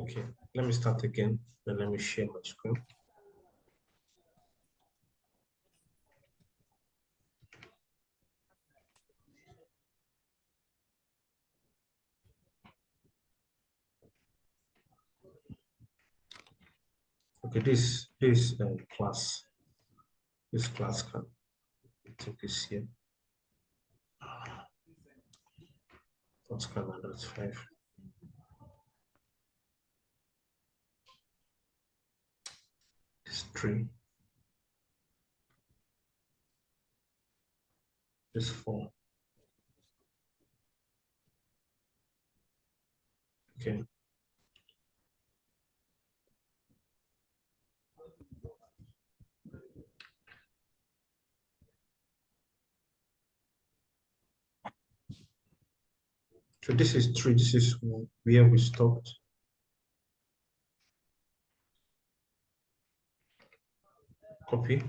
Okay, let me start again, and let me share my screen. Okay, this class, this class can, I think is here. First can, that's 5. This 3. This 4. Okay. So this is 3. This is where we stopped. Copy.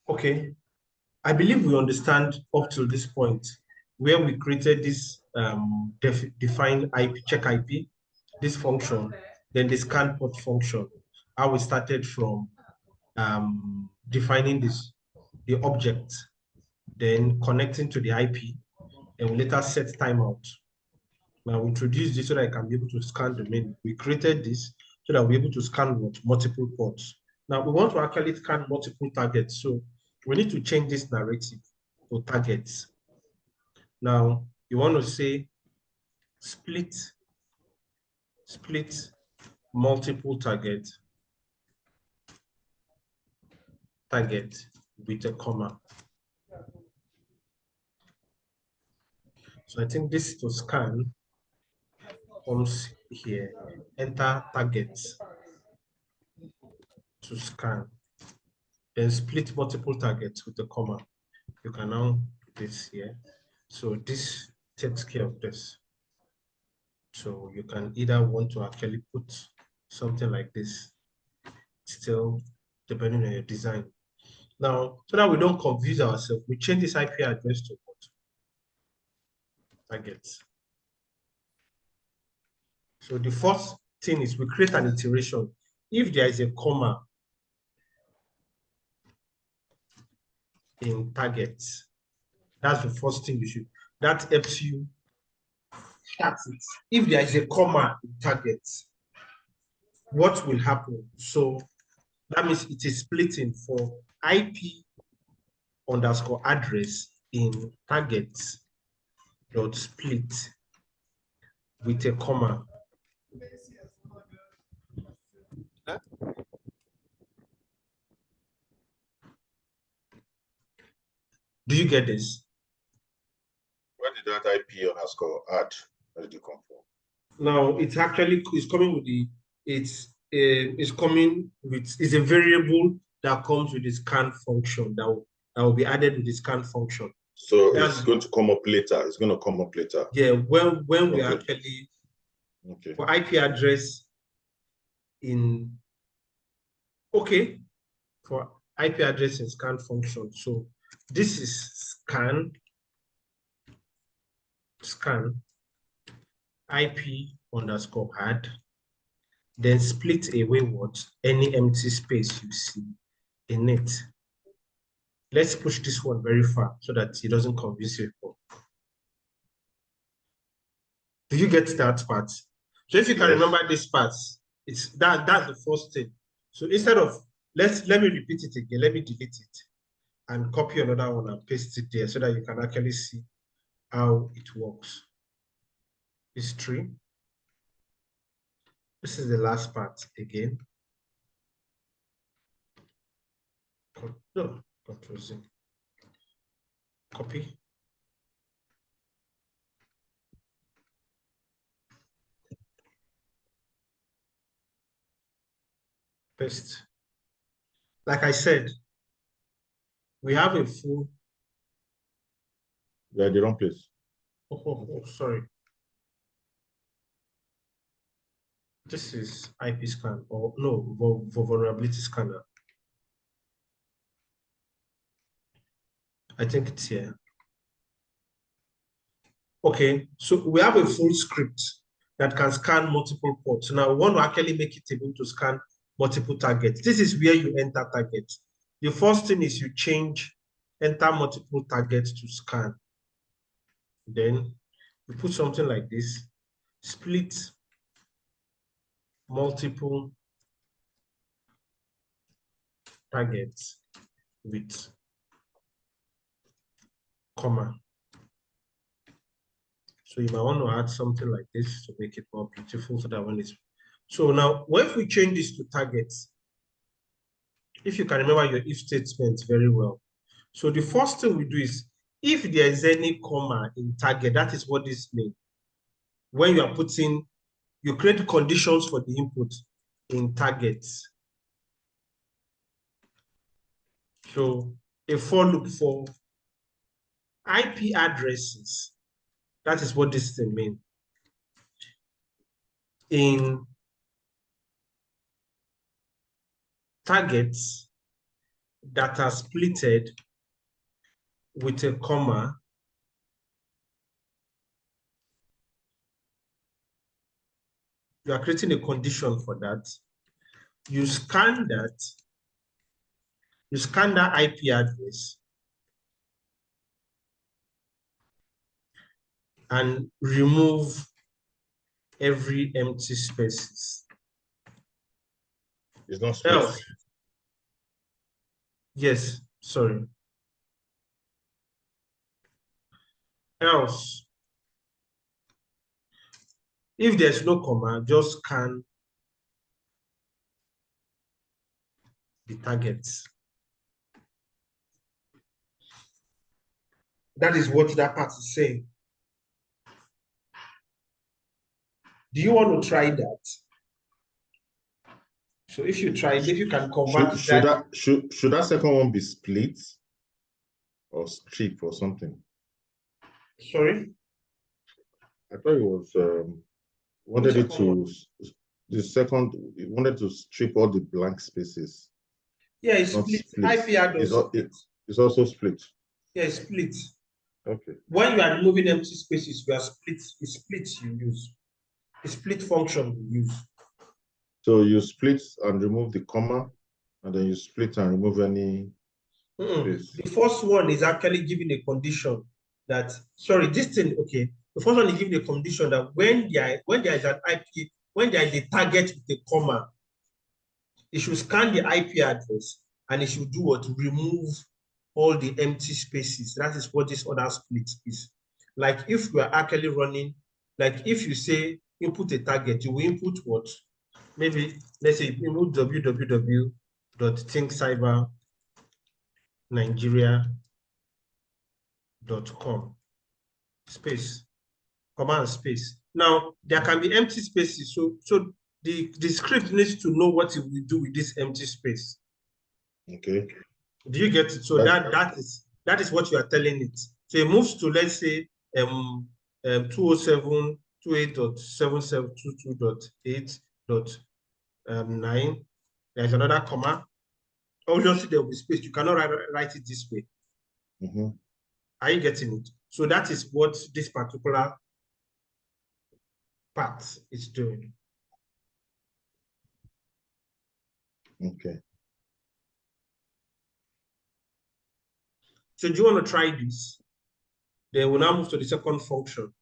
Okay, I believe we understand up to this point where we created this define IP, check IP, this function, then the scan port function. How we started from defining the object, then connecting to the IP, and we later set timeout. Now we introduced this so that I can be able to scan the menu. We created this so that we're able to scan multiple ports. Now we want to actually scan multiple targets, so we need to change this narrative to targets. Now you want to say split multiple target with a comma. So I think this to scan comes here, enter targets to scan, then split multiple targets with a comma. You can now put this here. So this takes care of this. So you can either want to actually put something like this, still depending on your design. Now, so that we don't confuse ourselves, we change this IP address to what? Targets. So the first thing is we create an iteration. If there is a comma in targets, that's the first thing you should. That helps you start it. If there is a comma in targets, what will happen? So that means it is splitting for IP underscore address in targets dot split with a comma. Do you get this? Where did that IP underscore add? Where did it come from? Now it's actually coming with the it's coming with it's a variable that comes with the scan function that will be added with the scan function. So it's going to come up later. It's going to come up later. Yeah, when we actually for IP address in for IP address in scan function. So this is scan IP underscore add, then split away what any empty space you see in it. Let's push this one very far so that it doesn't confuse people. Do you get that part? So if you can remember this part, it's that's the first thing. So instead of let me repeat it again, let me delete it and copy another one and paste it there so that you can actually see how it works. History. This is the last part again. No, Control Z. Copy. Paste. Like I said, we have a full. Yeah, the wrong place. Oh, sorry. This is IP scan or no, vulnerability scanner. I think it's here. Okay, so we have a full script that can scan multiple ports. Now we want to actually make it able to scan multiple targets. This is where you enter targets. The first thing is you change enter multiple targets to scan. Then you put something like this, split multiple targets with comma. So you might want to add something like this to make it more beautiful so that when it's... So now, what if we change this to targets? If you can remember your if statement very well. So the first thing we do is, if there is any comma in target, that is what this means. When you are putting, you create conditions for the input in targets. So a for loop for IP addresses, that is what this thing means. In targets that are splitted with a comma, you are creating a condition for that. You scan that IP address and remove every empty spaces. It's not split. Else, yes, sorry. Else, if there's no comma, just scan the targets. That is what that part is saying. Do you want to try that? So if you try it, if you can convert should that second one be split or strip or something? Sorry? I thought it was wanted it to the second, it wanted to strip all the blank spaces. Yeah, it's split. IP address. It's also split. Yeah, it's split. Okay. When you are removing empty spaces, you are split. It's split you use. A split function you use. So you split and remove the comma, and then you split and remove any space. The first one is actually giving a condition that, sorry, this thing, okay. The first one is giving a condition that when there is an IP, when there is a target with a comma, it should scan the IP address and it should do what? Remove all the empty spaces. That is what this other split is. Like if we are actually running, like if you say input a target, you will input what? Maybe let's say input www.thinkcybernigeria.com space, command space. Now there can be empty spaces, so the script needs to know what it will do with this empty space. Okay. Do you get it? So that is what you are telling it. So it moves to, let's say 207.28.7722.8.9. There's another comma. Obviously there will be space. You cannot write it this way. Are you getting it? So that is what this particular part is doing. Okay. So do you want to try this? Then we'll now move to the second function.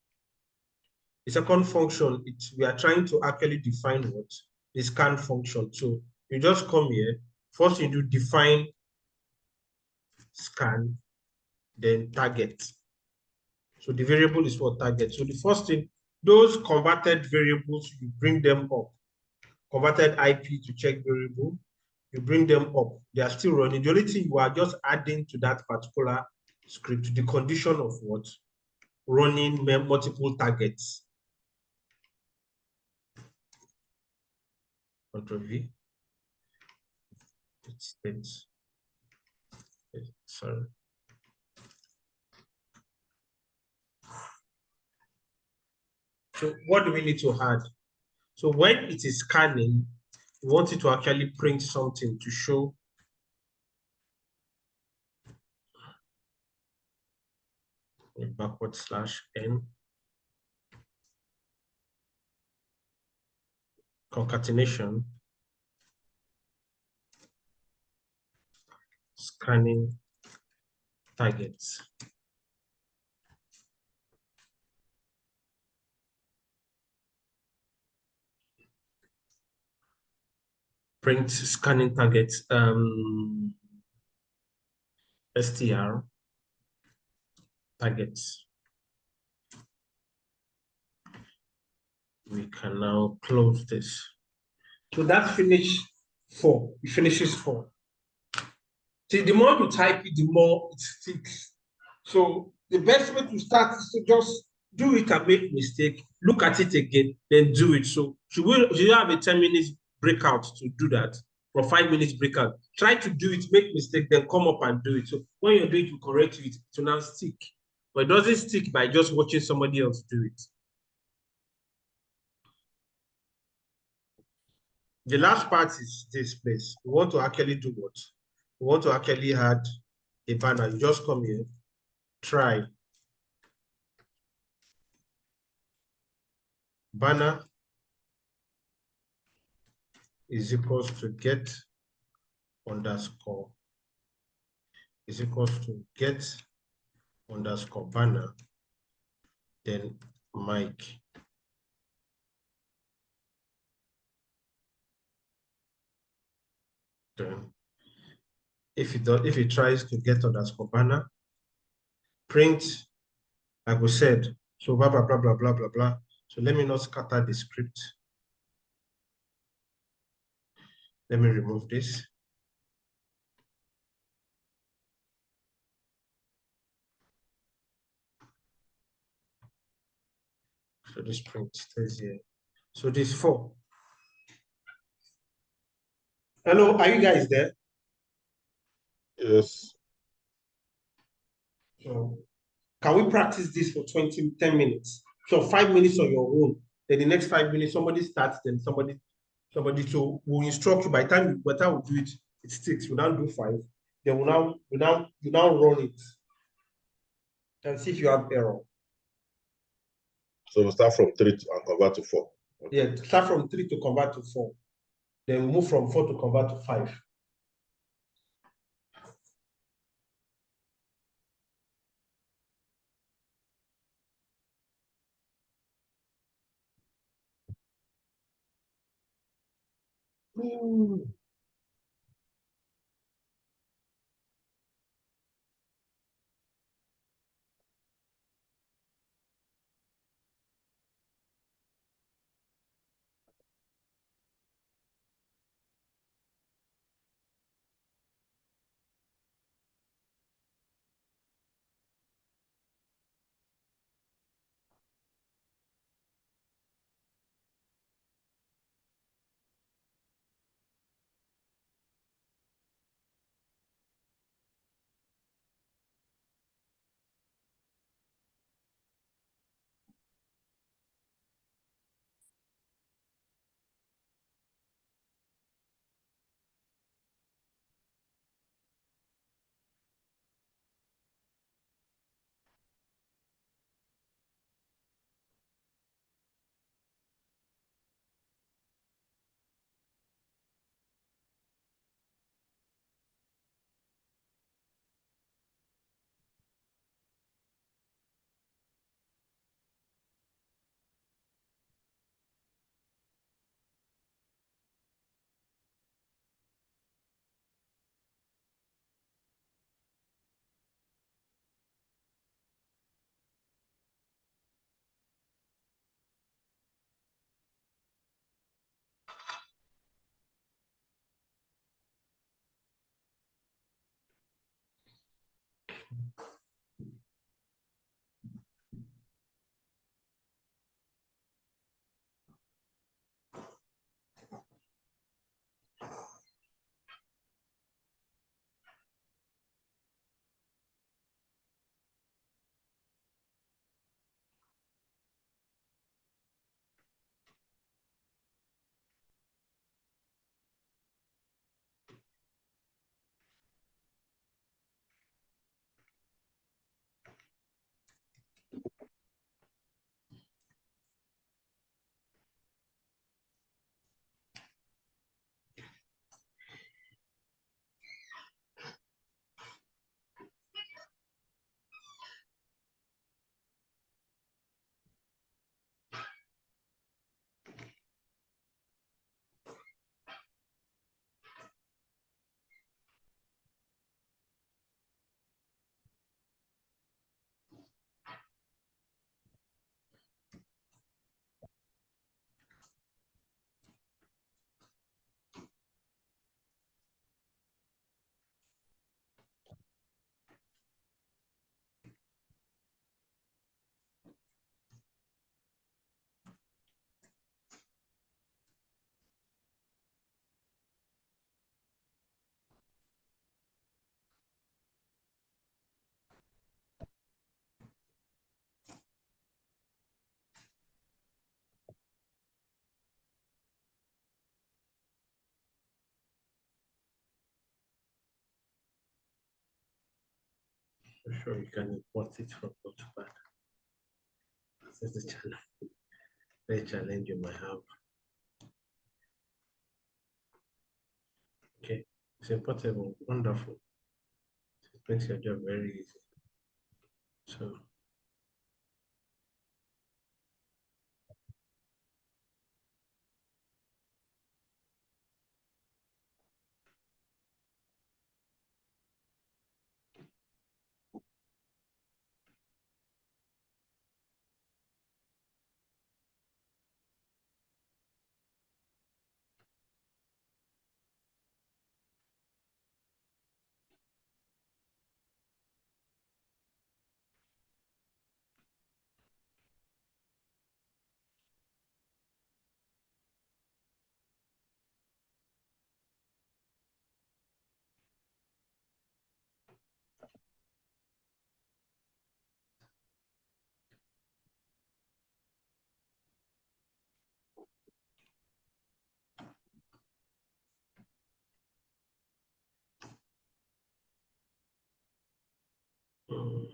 The second function, we are trying to actually define what? The scan function. So you just come here. First you do define scan, then target. So the variable is what? Target. So the first thing, those converted variables, you bring them up. Converted IP to check variable, you bring them up. They are still running. The only thing you are just adding to that particular script, the condition of what? Running multiple targets. Control V. Sorry. So what do we need to add? So when it is scanning, we want it to actually print something to show /n. concatenation, scanning targets. Print scanning targets, str targets. We can now close this. So that's finished 4. It finishes 4. See, the more you type it, the more it sticks. So the best way to start is to just do it and make mistake, look at it again, then do it. So should you have a 10 minutes breakout to do that, or 5 minutes breakout? Try to do it, make mistake, then come up and do it. So when you're doing it, you correct it to now stick. But it doesn't stick by just watching somebody else do it. The last part is this place. We want to actually do what? We want to actually add a banner. You just come here, try banner is equals to get underscore is equals to get underscore banner, then mic. Then if it tries to get underscore banner, print, like we said, so blah blah blah blah blah blah blah. So let me not scatter the script. Let me remove this. So this print stays here. So this 4. Hello, are you guys there? Yes. So can we practice this for 10 minutes? So 5 minutes on your own. Then the next 5 minutes, somebody starts, then somebody. So we'll instruct you by the time we do it, it sticks. We'll now do 5. Then you now run it and see if you have error. So we'll start from 3 and convert to 4. Okay. Yeah, start from 3 to convert to 4. Then we move from 4 to convert to 5. I'm sure you can import it from Notepad. That's the challenge. The challenge you might have. Okay, it's importable. Wonderful. It makes your job very easy. So um,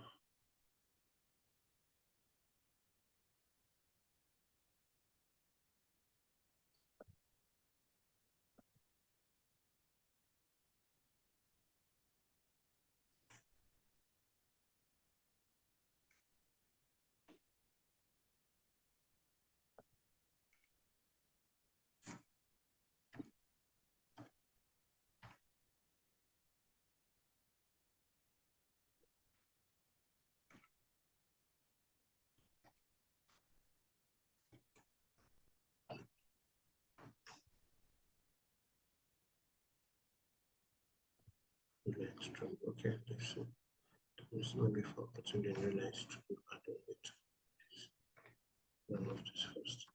okay, let's see. This maybe for putting the new lines to I don't need to run off this first.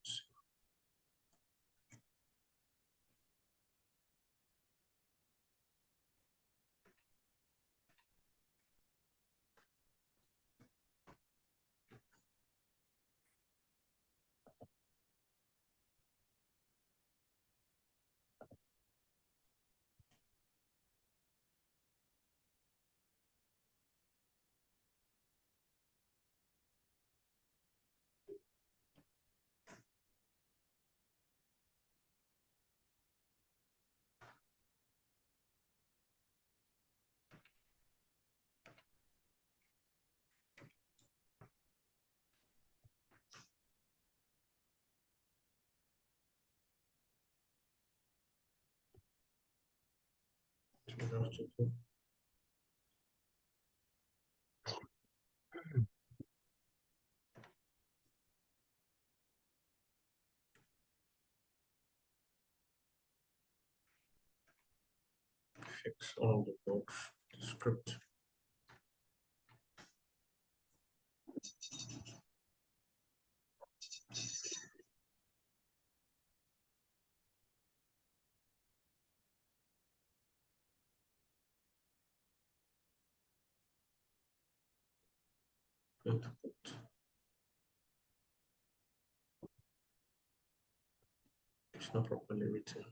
Fix all the bugs, the script. It's not properly written.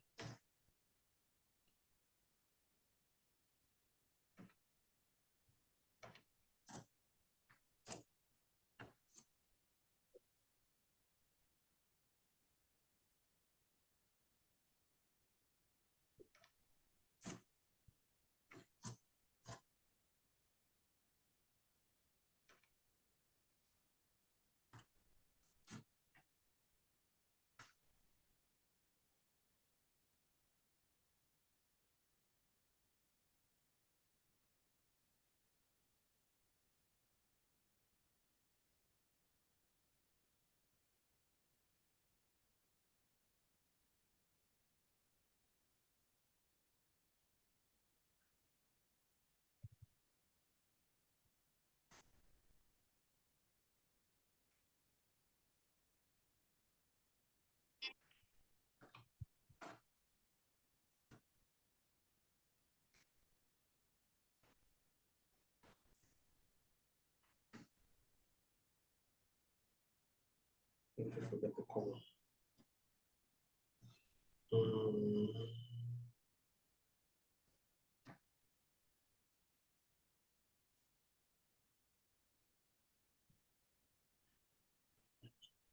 I forget the comma.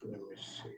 Let me see.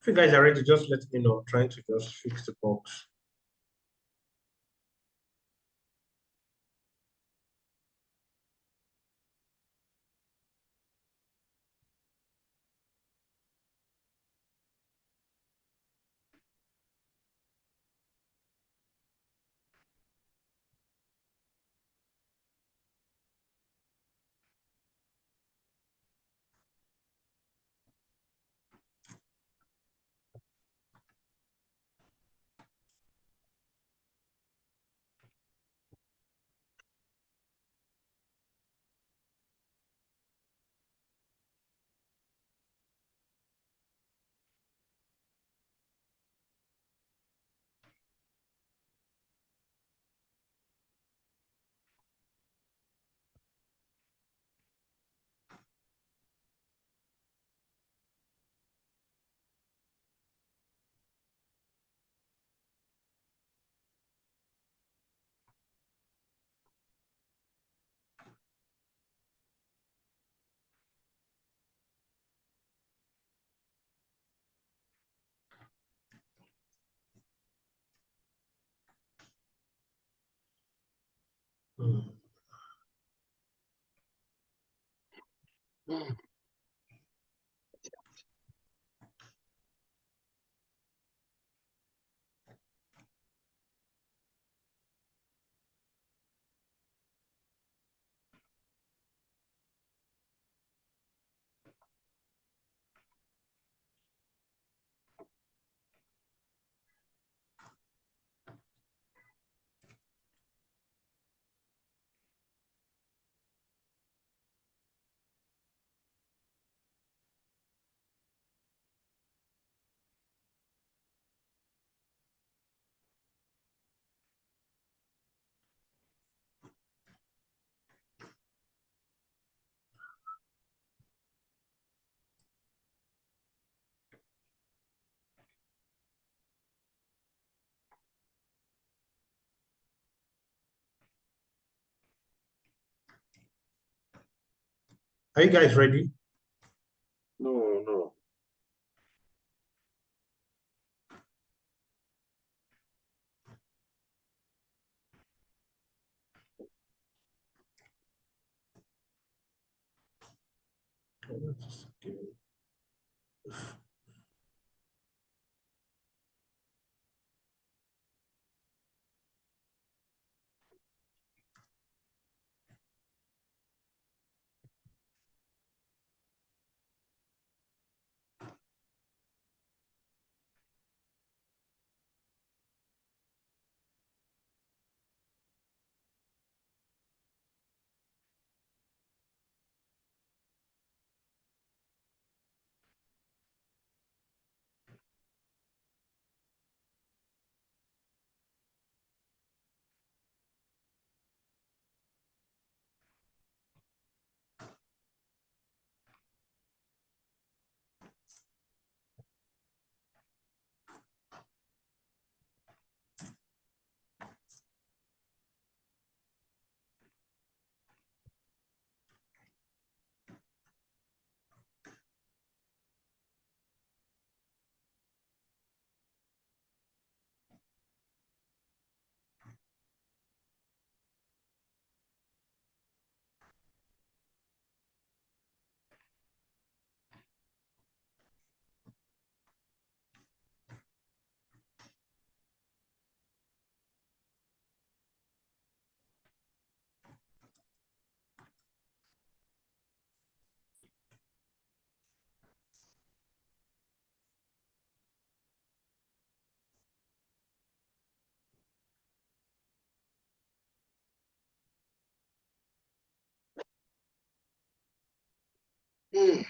If you guys are ready, just let me know. I'm trying to just fix the box. Hmm. Are you guys ready? No, no. Yeah.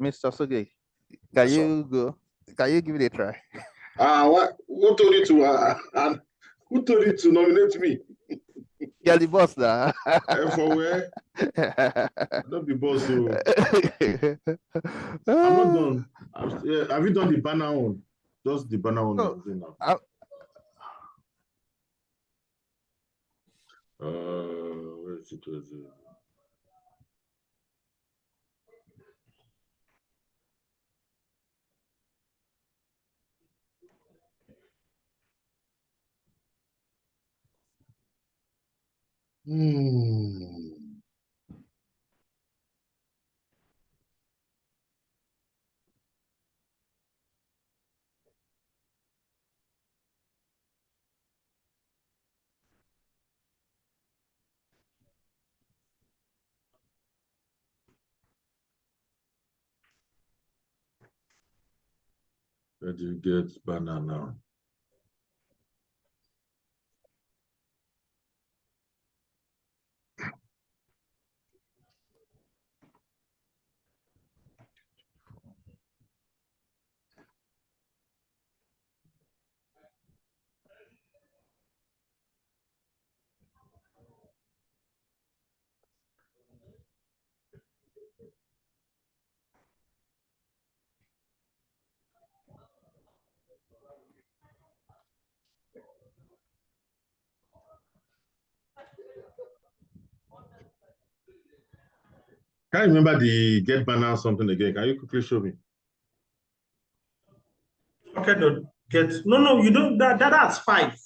Mr. Soge, can Yes, sir. you go? Can you give it a try? What? Who told you to? Who told you to nominate me? You're the boss now. For where? Don't be boss. So I'm not done. Have you done the banner one? Just the banner one. No, I'm doing now. Where is it? Where is it? Where do you get banner now? Can't remember the get banner something again. Can you quickly show me? Okay, no, you don't. That's 5.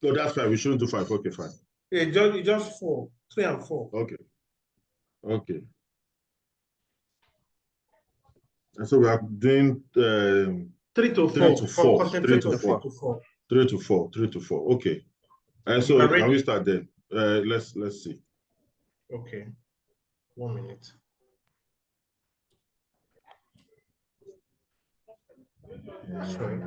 No, that's fine. We shouldn't do 5. Okay, fine. It just 4, 3 and 4. Okay. Okay. And so we are doing 3 to 4. 3 to 4. 3 to 4. 4. 3 to 4. 3 to 4. Okay. And You so are can we ready? start then? Let's see. Okay. 1 minute. Sorry.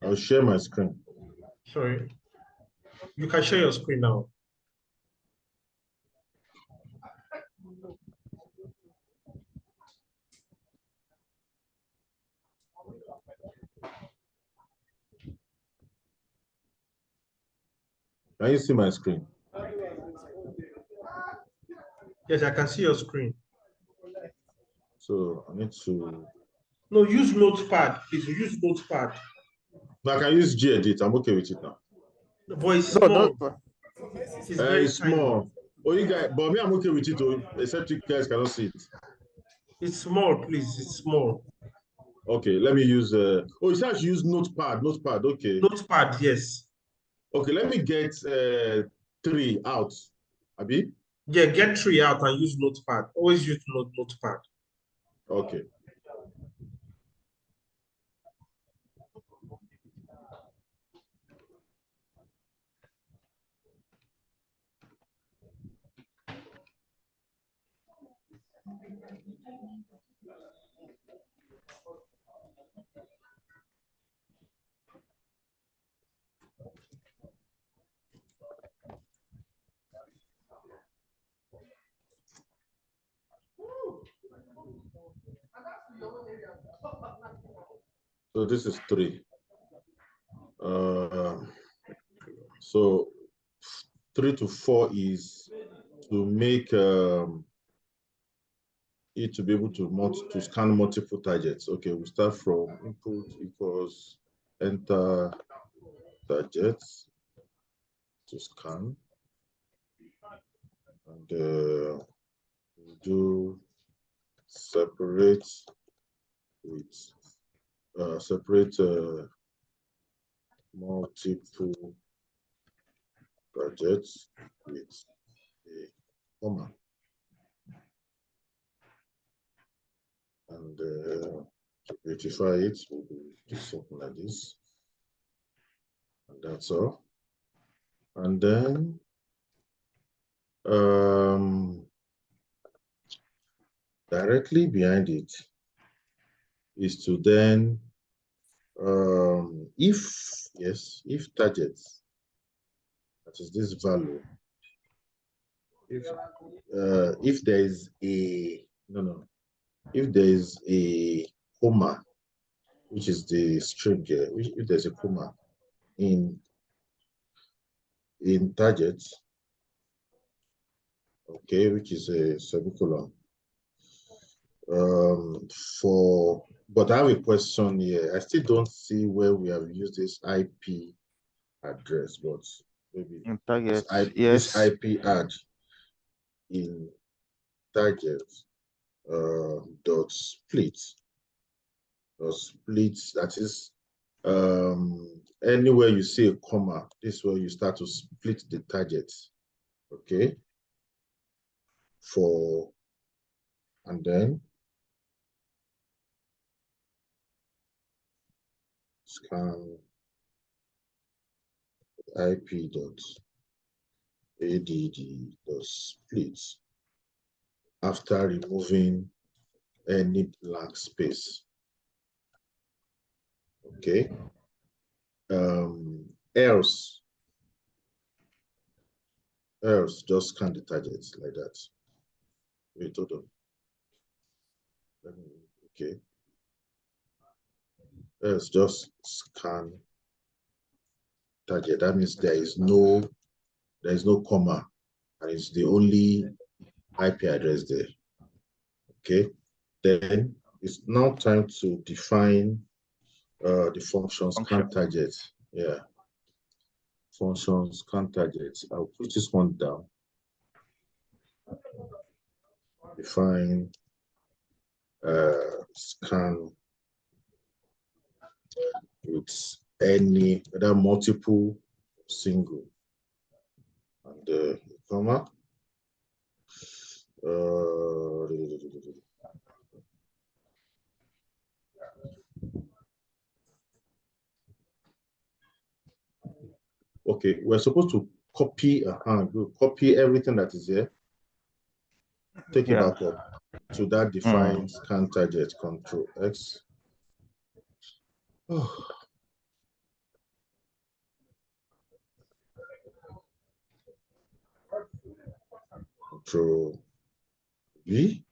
I'll share my screen. Sorry. You can share your screen now. Can you see my screen? Yes, I can see your screen. So I need to. No, use Notepad. Please use Notepad. But I can use Gedit. I'm okay with it now. The voice No, small. no. It's very small. Oh, you guys, but me, I'm okay with it, except you guys cannot see it. It's small, please. It's small. Okay, let me use. Oh, you said I should use Notepad. Notepad. Okay. Notepad, yes. Okay, let me get 3 out. Abi? Yeah, get 3 out and use Notepad. Always use Notepad. Okay. So this is 3. So 3 to 4 is to make it to be able to scan multiple targets. Okay, we start from input equals enter targets to scan, and we do separate with separate multiple targets with a comma, and to beautify it, we'll do something like this, and that's all. And then directly behind it is to then if targets, that is this value, if there is a if there is a comma, which is the string here, if there's a comma in targets, okay, which is a semicolon, but I have a question here. I still don't see where we have used this IP address, but maybe Target. this IP add in target dot split that is anywhere you see a comma, this is where you start to split the target, okay, and then scan IP dot ADD does split after removing any blank space. Okay. Else just scan the target like that. Wait, hold on. Okay. Else just scan target. That means there is no comma, and it's the only IP address there. Okay. Then it's now time to define the function scan target. Yeah. Function scan target. I'll put this one down. Define scan with any other multiple single and comma. Okay, we're supposed to copy everything that is here. Take it back up to that defined scan target. Control X. Oh. Control V.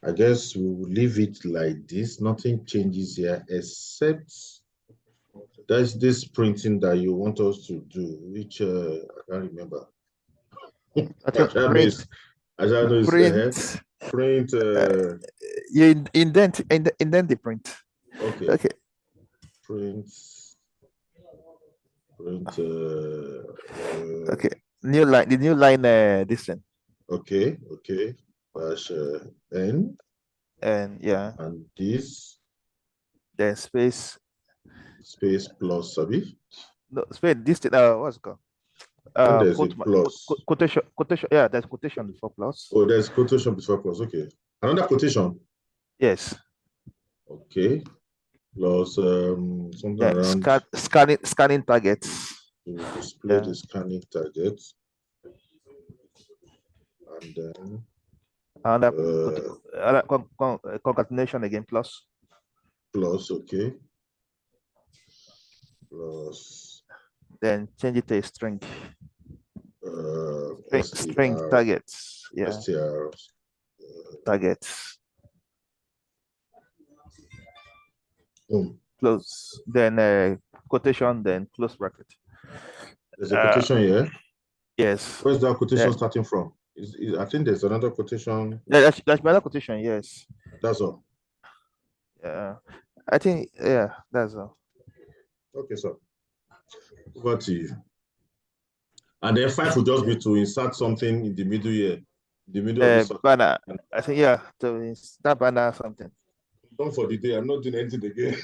I guess we will leave it like this. Nothing changes here except there's this printing that you want us to do, which I can't remember. Print. You indent the print. Okay. Okay. Print. Okay. New line. The new line. This one. Okay. Okay. Dash N. And yeah. And this. Then space. Space plus Sabi. No space. This what's it called? There's a plus. Quotation. Yeah, there's quotation before plus. Oh, there's quotation before plus. Okay. Another quotation. Yes. Okay. Plus something around scanning targets. To display the scanning targets. And then concatenation again plus. Plus, okay. Plus. Then change it to a string. String STR, targets. Yeah. STR. Targets. Close. Then quotation, then close bracket. There's a quotation here. Yes. Where's that quotation starting from? I think there's another quotation. Yeah, that's another quotation. Yes. That's all. Yeah. I think that's all. Okay, sir. Over to you. And then 5 will just be to insert something in the middle here. In the middle of the banner. I think to insert banner something. Done for the day. I'm not doing anything again.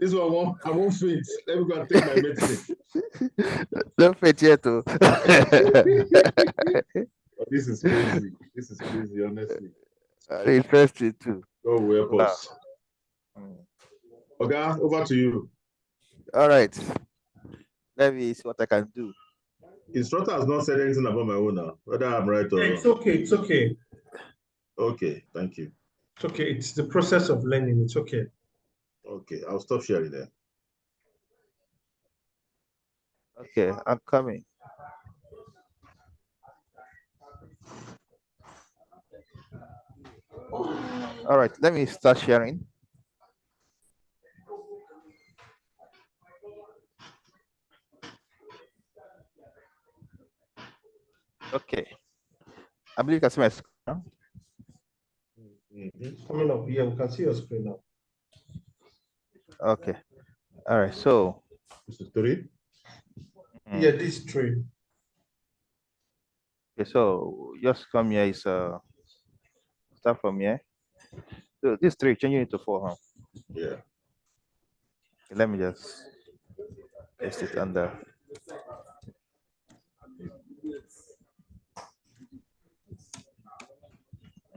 this one I won't faint. Let me go and take my medicine. Don't faint yet too. This is crazy. This is crazy, honestly. Interesting too. God will help us. Okay, over to you. All right. Let me see what I can do. Instructor has not said anything about my own now, whether I'm right or wrong. It's okay. It's okay. Okay, thank you. It's okay. It's the process of learning. It's okay. Okay, I'll stop sharing there. Okay, I'm coming. All right, let me start sharing. Okay. I believe you can see my screen now. Coming up here, we can see your screen now. Okay. All right. So this is 3. Yeah, this is 3. Okay, so just come here is start from here. So this 3 changing it to 4, huh? Yeah. Okay, let me just paste it under.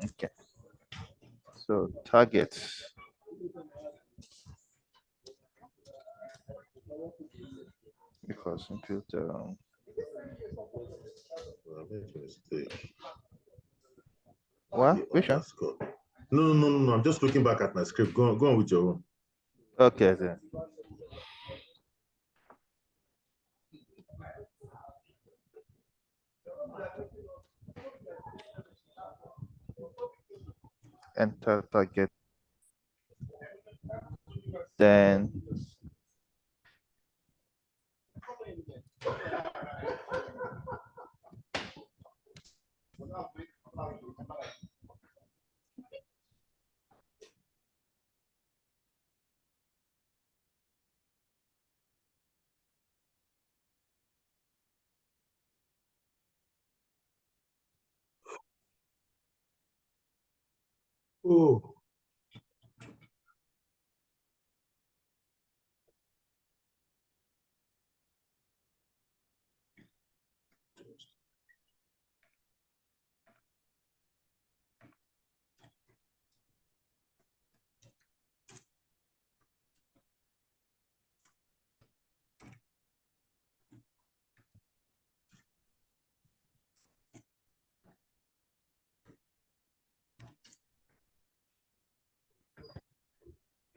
Okay. So targets. Because okay. execute. I made a mistake. What? The Which one? underscore. No. I'm just looking back at my script. Go on with your own. Okay, then. Enter target. Then Oh.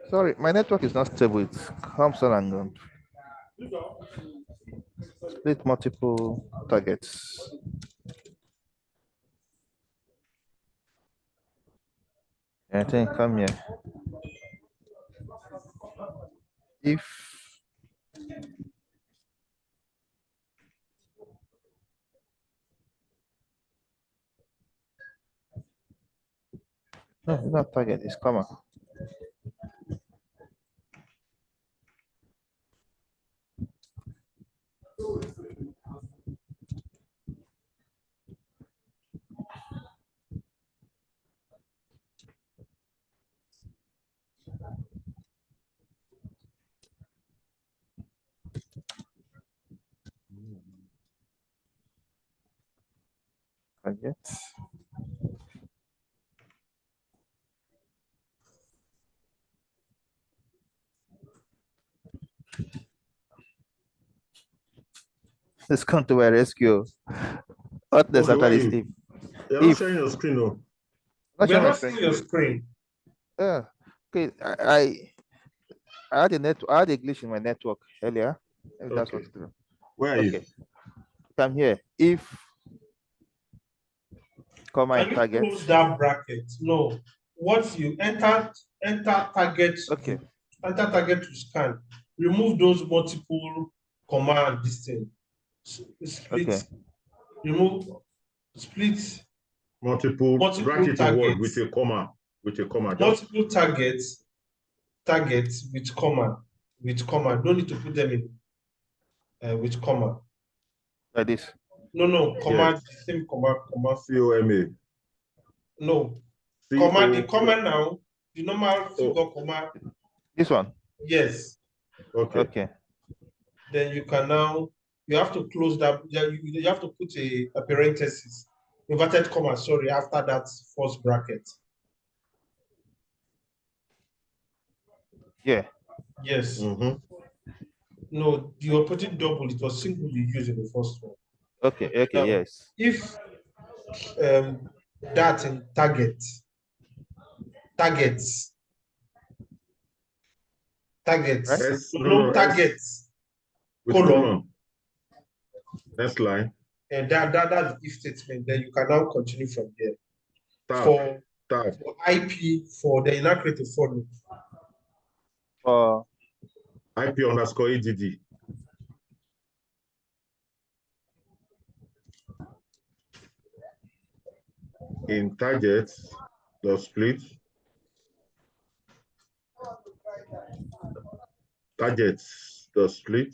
sorry, my network is not stable. It comes on and on. Split multiple targets. I think come here. If no, it's not target, it's comma. Target. Let's come to my rescue. What does Okay, why after this you? if? You're not If sharing your screen, though. not We are showing my not seeing your screen. Okay, I had I had a glitch in my network earlier. Maybe that's Okay. what's true. Where are Okay, you? come here. If comma Can in you target. close that bracket? No. Once you enter target, Okay. enter target to scan, remove those multiple command this thing. Split, Okay. remove split Multiple bracket in word with targets, a comma. With a comma. Just multiple targets with comma. Don't need to put them in with comma. Like this. No, comma, yes. the same comma. COMA. No, CO comma, the comma now, the normal figure comma. This one. Yes. Okay. Okay. Then you can now, you have to close that, you have to put a parenthesis, inverted comma, sorry, after that first bracket. Yeah. Yes. Mm-hmm. No, you were putting double, it was single you used in the first one. Okay. Okay. Now, Yes. if that in targets, Right? no targets, with colon. Next line. And that's the if statement. Then you can now continue from there. Tab. For IP, for the inaccurate follow. IP_EDD. In targets, the split. Targets, the split.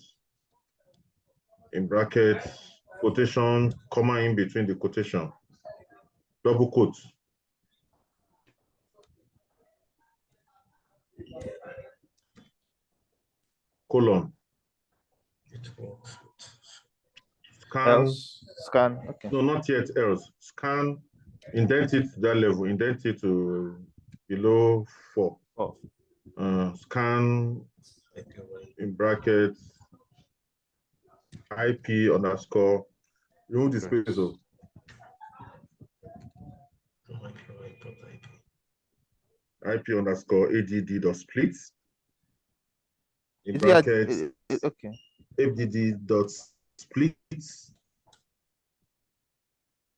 In brackets, quotation, comma in between the quotation. Double quotes. Colon. Scan. Else. Scan. Okay. No, not yet else. Scan, indent it to that level, indent it to below 4. Scan in brackets IP underscore, remove the space of IP underscore ADD dot split in brackets. Okay. ADD dot split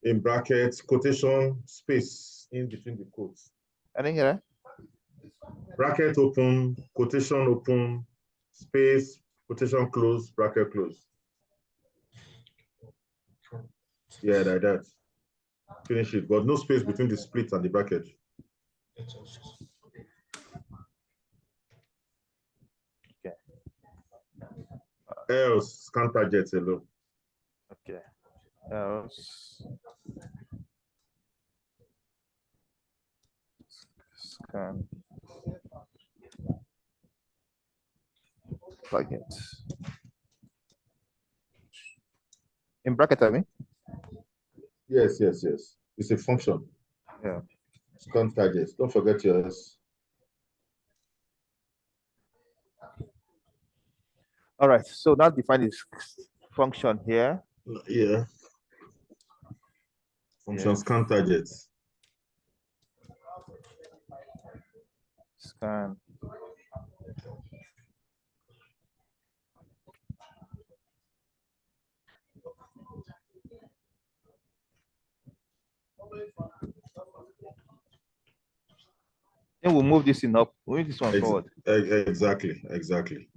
in brackets, quotation space in between the quotes. I didn't hear that. Bracket open, quotation open, space, quotation close, bracket close. Yeah, like that. Finish it, but no space between the split and the bracket. Okay. Else, scan target alone. Okay. Else. Scan. Target. In bracket, I mean? Yes, yes, yes. It's a function. Yeah. Scan targets. Don't forget yours. All right. So now define this function here. Yeah. Function Yeah. scan targets. Scan. Then we'll move this in up. We'll move this one forward. Exactly, exactly.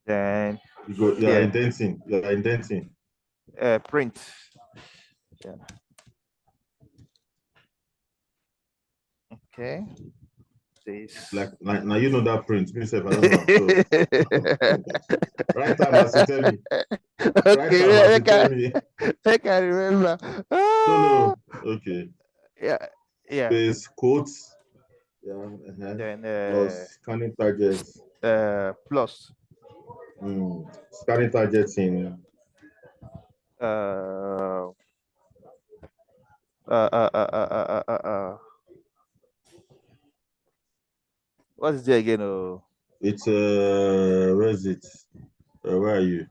Then you're indenting. You're indenting. Print. Yeah. Okay. This. Like now you know that print. Myself, I don't know. So. Right time as you tell me. Okay, right time as you tell me. I can remember. No. Okay. Yeah. Yeah. Space quotes. Yeah. Then plus scanning targets. Plus. Scanning targets in. What is there again? Oh, it's where is it? Where are you?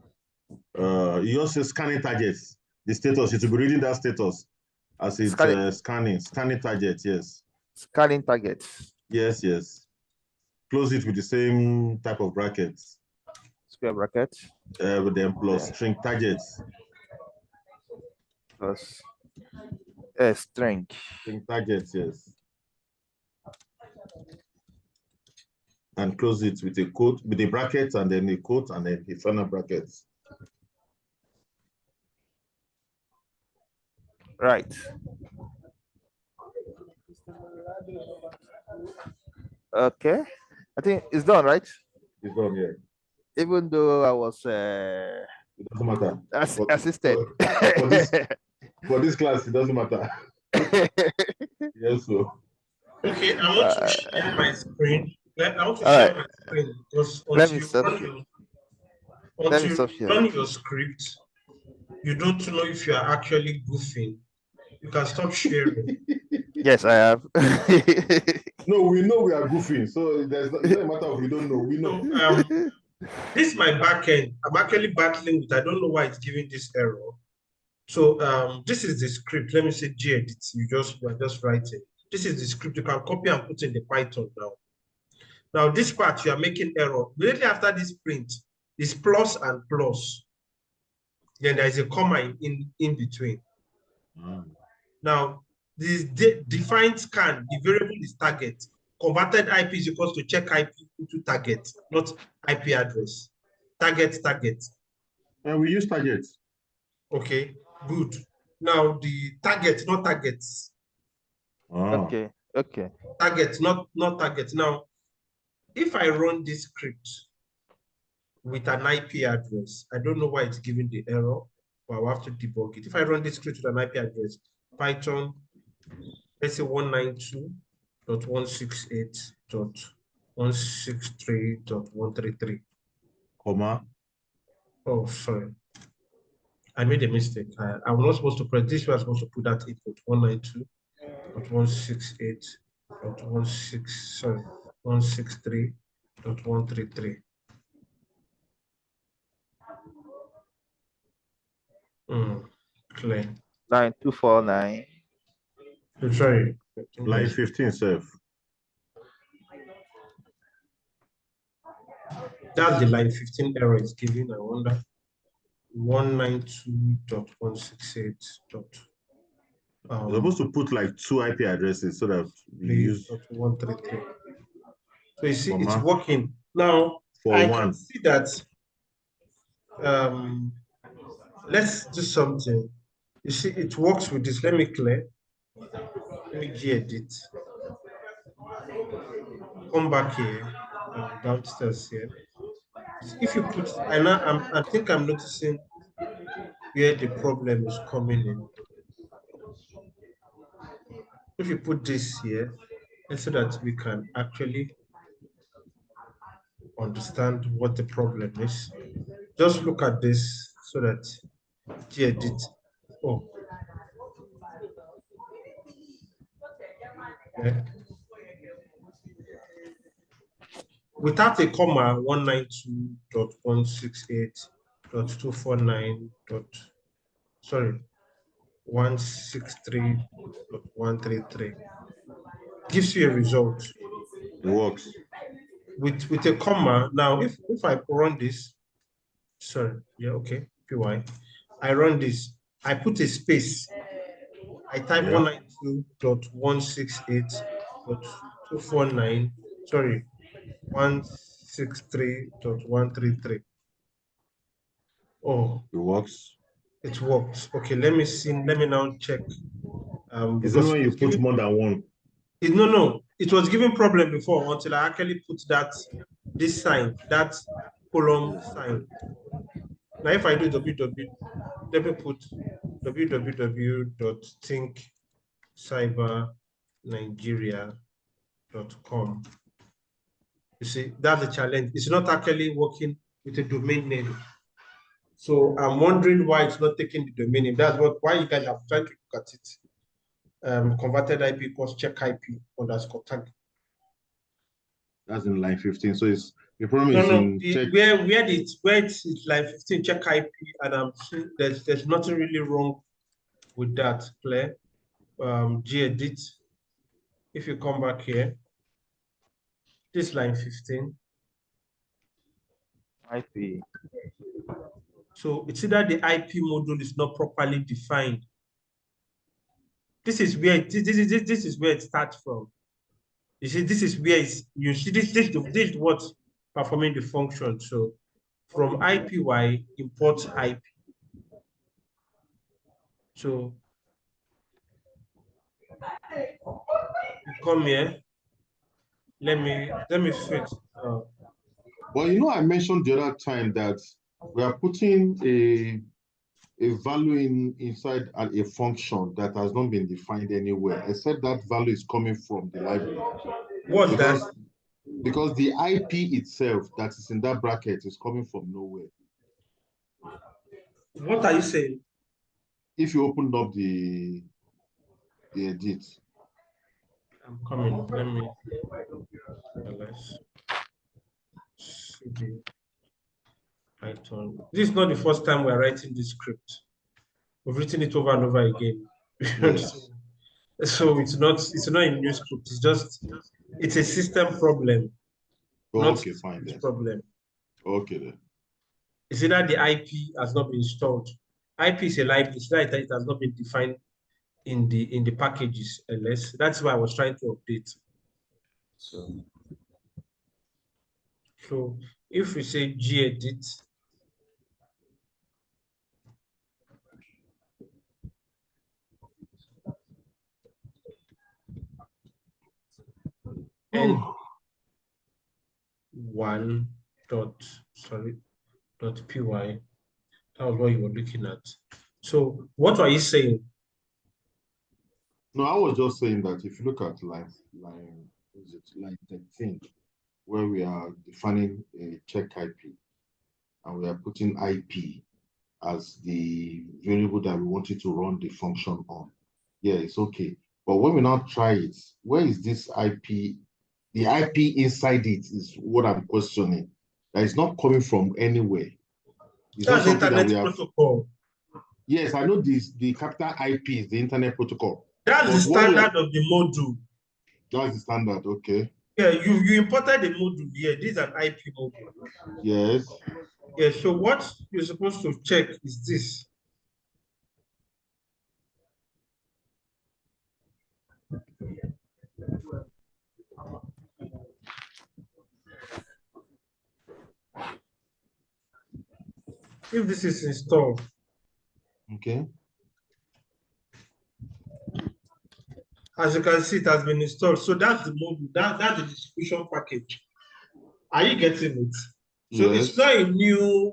You also scanning targets. The status, you should be reading that status as it's scanning targets. Yes. Scanning targets. Yes, yes. Close it with the same type of brackets. Square bracket. But then plus string targets. Plus string. String targets, yes. And close it with a quote, with a bracket, and then a quote, and then the final brackets. Right. Okay. I think it's done, right? It's done, yeah. Even though I was it doesn't matter. Assisted. For this class, it doesn't matter. Yes, so. Okay, I want to share my screen. I want to share my screen because until you run your script, you don't know if you are actually goofing. You can stop sharing. Yes, I have. No, we know we are goofing, so it's not a matter of we don't know. We know. This is my backend. I'm actually battling with. I don't know why it's giving this error. So this is the script. Let me say gedit. You are just writing. This is the script. You can copy and put in the Python now. Now this part you are making error. Immediately after this print is plus and plus. Then there is a comma in between. Now this defined scan, the variable is target. Converted IP is equals to check IP into target, not IP address. Target. And we use targets. Okay, good. Now the target, not targets. Okay. Target, not target. Now, if I run this script with an IP address, I don't know why it's giving the error, but I'll have to debug it. If I run this script with an IP address, Python, let's say 192.168.163.133. Comma. Oh, sorry. I made a mistake. I was not supposed to press this. I was supposed to put that input 192.168.16. Sorry, 163.133. Clear. Line 249. Sorry. Line 15, sir. That's the line 15 error it's giving. I wonder. 192.168. You're supposed to put like 2 IP addresses so that we use 133. So you see, comma, it's working. Now, for I one. can see that. Let's do something. You see, it works with this. Let me clear. Let me gedit. Come back here, downstairs here. If you put, I think I'm noticing where the problem is coming in. If you put this here, so that we can actually understand what the problem is. Just look at this so that gedit. Oh. Okay. Without a comma, 192.168.249. Sorry, 163.133 gives you a result. It works. With a comma. Now, if I run this, sorry, yeah, okay, PY. I run this, I put a space. I type 192.168.249. Sorry, 163.133. Oh, it works. It works. Okay, let me see. Let me now check. Is that when you put more than one? No. It was giving problem before until I actually put this sign, that column sign. Now, if I do let me put www.thinkcybernigeria.com. You see, that's a challenge. It's not actually working with a domain name. So I'm wondering why it's not taking the domain name. That's why you guys have tried to look at it. Converted IP equals check IP _tag. That's in line 15. So it's the problem is No. check. Where it's line 15 check IP, and I'm seeing there's nothing really wrong with that. Clear. Gedit. If you come back here, this line 15. IP. So it's either the IP module is not properly defined. This is where this is where it starts from. You see, this is where you see this is what performing the function. So from IPY import IP. So you come here. Let me fix. Well, you know, I mentioned the other time that we are putting a value inside a function that has not been defined anywhere, except that value is coming from the library. What's that? Because the IP itself that is in that bracket is coming from nowhere. What are you saying? If you open up the edit. I'm coming. Let me realize. CD Python. This is not the first time we're writing this script. We've written it over and over again. Yes. So it's not a new script. It's a system problem. Okay, fine. This problem. Okay then. It's either the IP has not been installed. IP is a library. It's that it has not been defined in the packages, unless that's why I was trying to update. So if we say gedit, and .py, that was what you were looking at. So what are you saying? No, I was just saying that if you look at line 13, where we are defining a check IP, and we are putting IP as the variable that we wanted to run the function on. Yeah, it's okay. But when we now try it, where is this IP The IP inside it is what I'm questioning. That is not coming from anywhere. It's not That's something that internet we have. protocol. Yes, I know this. The capital IP is the internet protocol. That's the But what we are, standard of the module. that's the standard. Okay. Yeah, you imported the module here. This is an IP module. Yes. Yeah, so what you're supposed to check is this. If this is installed, Okay. as you can see, it has been installed. So that's the module, that's the distribution package. Are you getting it? So Yes. it's not a new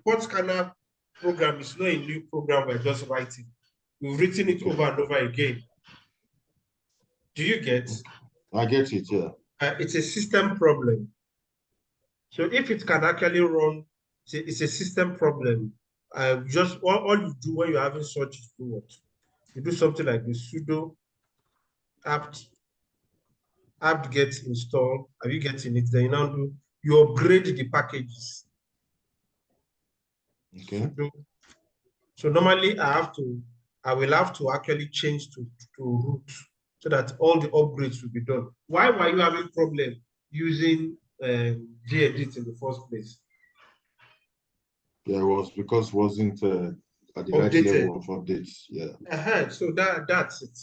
port scanner program, it's not a new program we're just writing. We've written it over and over again. Do you get? I get it, yeah. It's a system problem. So if it can actually run, it's a system problem. Just all you do when you're having such is do what? You do something like the sudo apt get installed. Are you getting it? Then you now do you upgrade the packages. Okay. So normally I will have to actually change to root so that all the upgrades will be done. Why were you having problem using gedit in the first place? Yeah, it was because it wasn't at the right Updated. level of updates. Yeah. So that's it.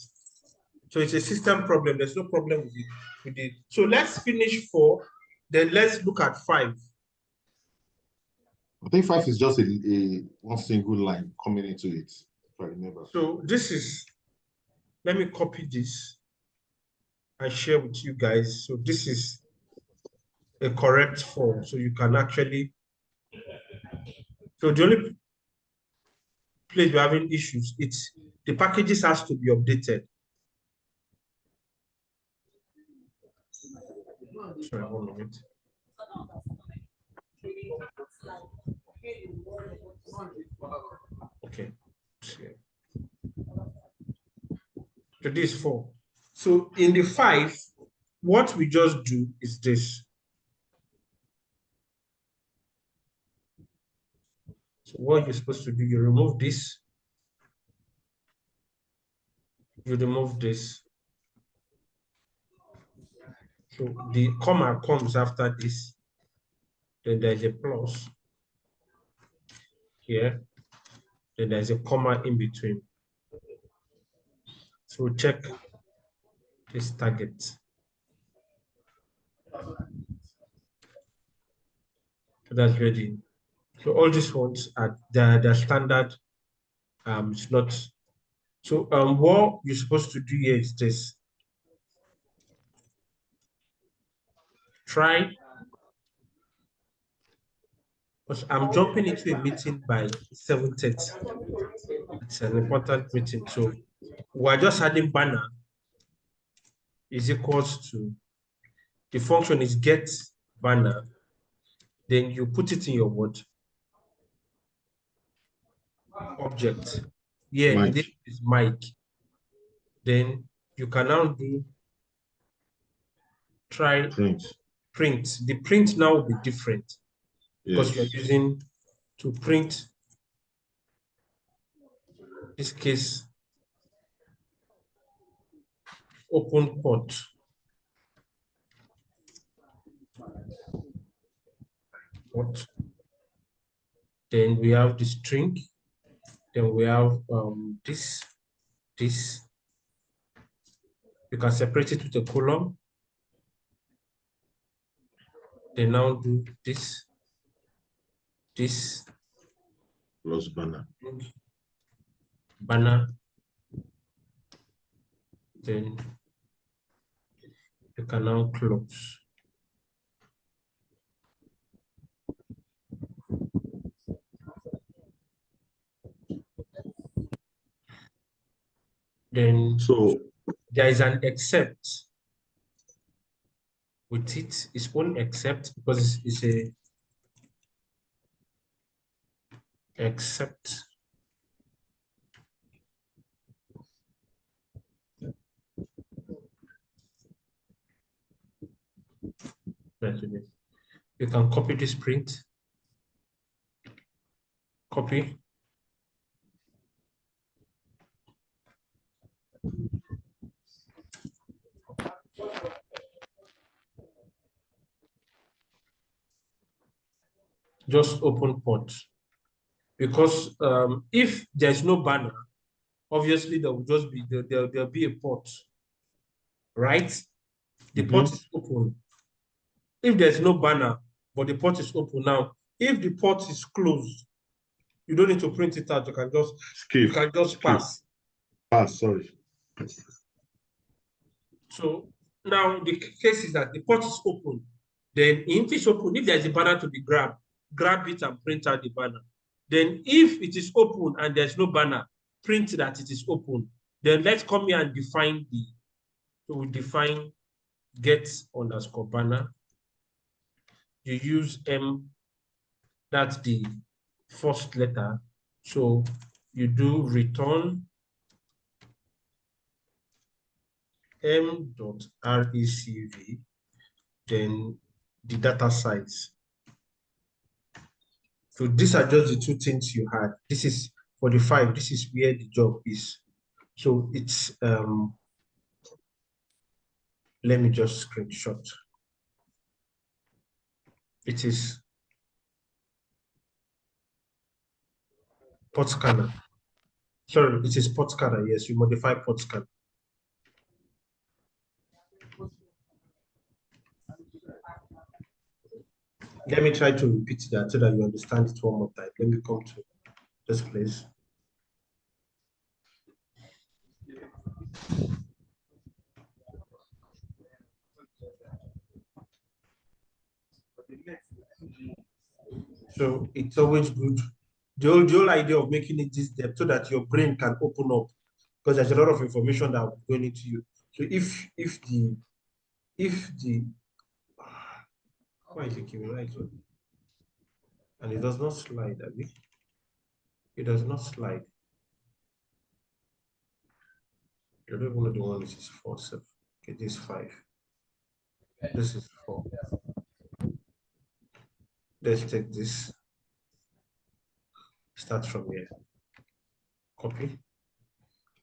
So it's a system problem. There's no problem with it. So let's finish 4. Then let's look at 5. I think 5 is just a one single line coming into it, if I remember. So this is, let me copy this and share with you guys. So this is a correct form. So you can actually, so the only place we're having issues, it's the packages has to be updated. Sorry, 1 minute. Okay. So this is 4. So in the 5, what we just do is this. So what you're supposed to do, you remove this. You remove this. So the comma comes after this. Then there's a plus here. Then there's a comma in between. So check this target. So that's ready. So all these ones are the standard. It's not. So what you're supposed to do here is this. Try. Because I'm jumping into a meeting by 7:30. It's an important meeting. So we're just adding banner is equals to, the function is get banner. Then you put it in your word object. Yeah, this is mic. Then you can now do try print. The print now will be different because you're using to print this case open port. Then we have the string. Then we have this. You can separate it with a column. Then now do this. Plus banner. Banner. Then you can now close. Then so there is an except with it, its own except, because it's a except. You can copy this print. Copy. Just open port. Because if there's no banner, obviously there will just be there'll be a port, right? The port is open. If there's no banner, but the port is open now, if the port is closed, you don't need to print it out. You can just skip. You can just pass. Pass, sorry. So now the case is that the port is open. Then if it's open, if there's a banner to be grabbed, grab it and print out the banner. Then if it is open and there's no banner, print that it is open. Then let's come here and define so we define get underscore banner. You use M, that's the first letter. So you do return m.recv, then the data size. So these are just the two things you had. This is for the 5. This is where the job is. So it's let me just screenshot. It is port scanner. Sorry, it is port scanner. Yes, you modify port scanner. Let me try to repeat that so that you understand it one more time. Let me come to this place. So it's always good. The whole idea of making it this depth so that your brain can open up, because there's a lot of information that will go into you. So if the why is it giving right? And it does not slide, Abby. It does not slide. I don't even know the one. This is 4, 7. Okay, this is 5. This is 4. Let's take this. Start from here. Copy.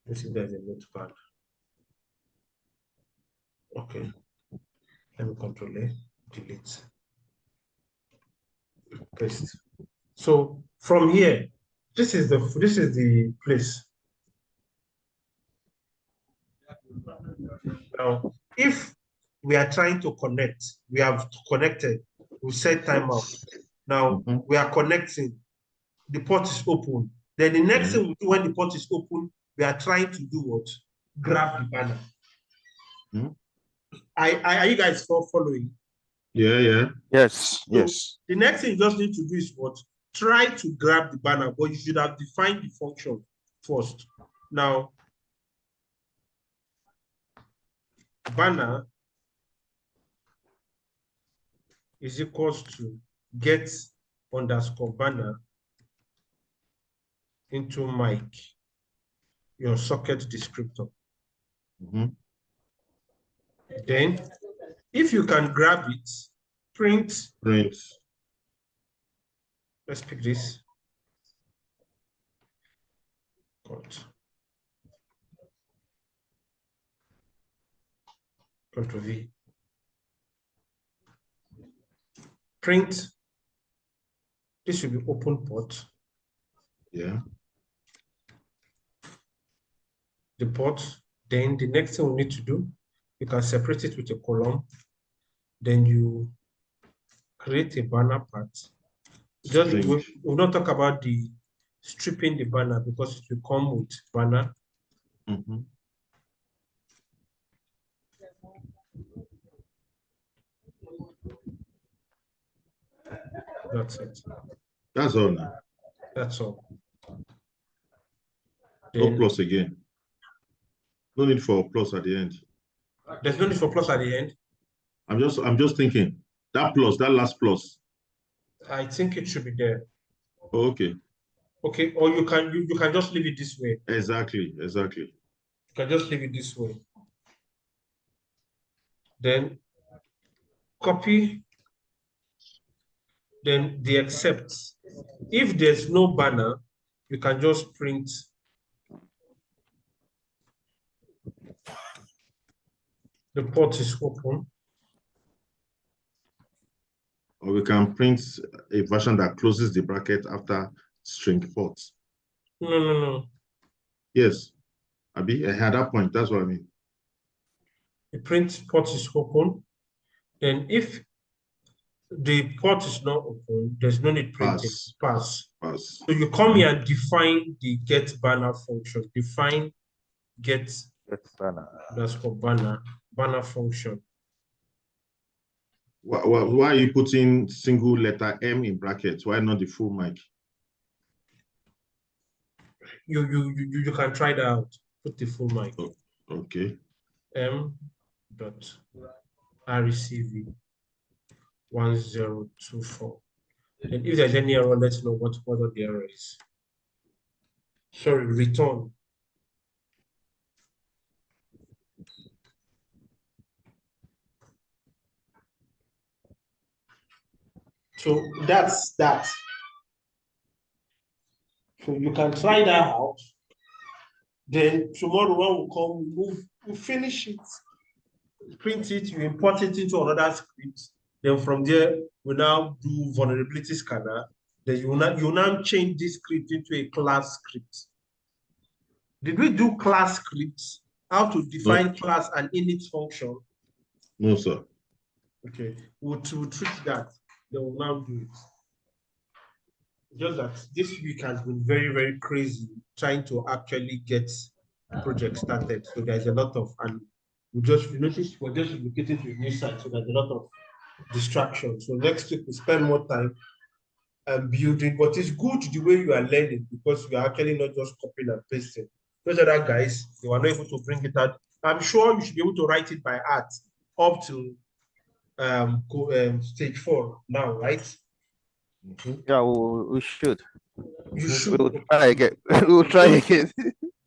Let's see if there's a notepad. Okay. Let me control A. Delete. Paste. So from here, this is the place. Now, if we are trying to connect, we have connected, we set timeout. Now we are connecting, the port is open. Then the next thing we do when the port is open, we are trying to do what? Grab the banner. Are you guys following? Yeah. Yes. So yes. the next thing you just need to do is what? Try to grab the banner, but you should have defined the function first. Now, banner is equals to get underscore banner into mic, your socket descriptor. Then, if you can grab it, print. Let's pick this. Ctrl V. Print. This should be open port. Yeah. The port. Then the next thing we need to do, you can separate it with a column. Then you create a banner part. We'll not talk about the stripping the banner because it will come with banner. That's it. That's all now. That's all. No plus again. No need for plus at the end. There's no need for plus at the end. I'm just thinking that plus, that last plus. I think it should be there. Oh, okay. Okay, or you can just leave it this way. Exactly. You can just leave it this way. Then copy then the except. If there's no banner, you can just print the port is open. Or we can print a version that closes the bracket after string port. No. Yes. Abi, at that point, that's what I mean. The print port is open. Then if the port is not open, there's no need printing. Pass. So you come here and define the get banner function. Define get banner. That's called banner function. Why are you putting single letter M in brackets? Why not the full mic? You can try that out. Put the full mic. Oh, okay. M.RECV 1024. And if there's any error, let's know what the error is. Sorry, return. So that's that. So you can try that out. Then tomorrow when we come, we'll finish it, print it, you import it into another script. Then from there, we now do vulnerability scanner. Then you now change this script into a class script. Did we do class scripts? How to define class and init function? No, sir. Okay, we'll treat that. They will now do it. Just that this week has been very, very crazy trying to actually get the project started. So there's a lot of, and we noticed we're just relocating to a new site, so there's a lot of distractions. So next week we spend more time building, but it's good the way you are learning because you are actually not just copying and pasting. Those other guys, they were not able to bring it out. I'm sure you should be able to write it by heart up to stage 4 now, right? Yeah, we should. You should. We'll try again. We'll try again.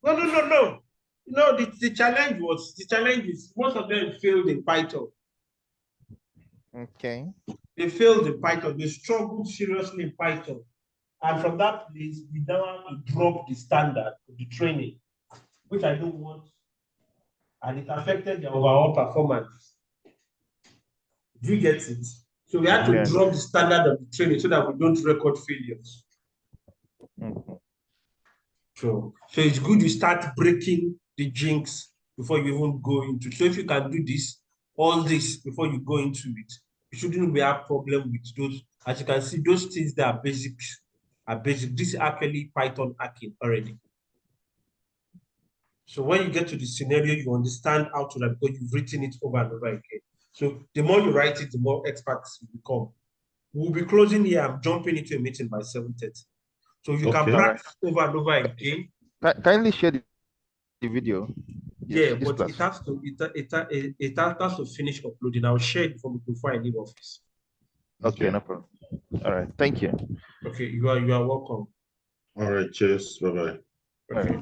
No. No, the challenge is most of them failed in Python. Okay. They failed in Python. They struggled seriously in Python. And from that place, we now have to drop the standard of the training, which I don't want. And it affected their overall performance. Do you get it? So we had to drop the standard of the training so that we don't record failures. So it's good you start breaking the jinx before you even go into. So if you can do all this before you go into it, you shouldn't be a problem with those. As you can see, those things that are basic. This is actually Python hacking already. So when you get to the scenario, you understand how to write because you've written it over and over again. So the more you write it, the more experts you become. We'll be closing here. I'm jumping into a meeting by 7:30. So you can practice over and over again. Kindly share the video. Yeah, but it has to finish uploading. I'll share it before I leave office. Okay, no problem. All right, thank you. Okay, you are welcome. All right, cheers. Bye-bye. Okay.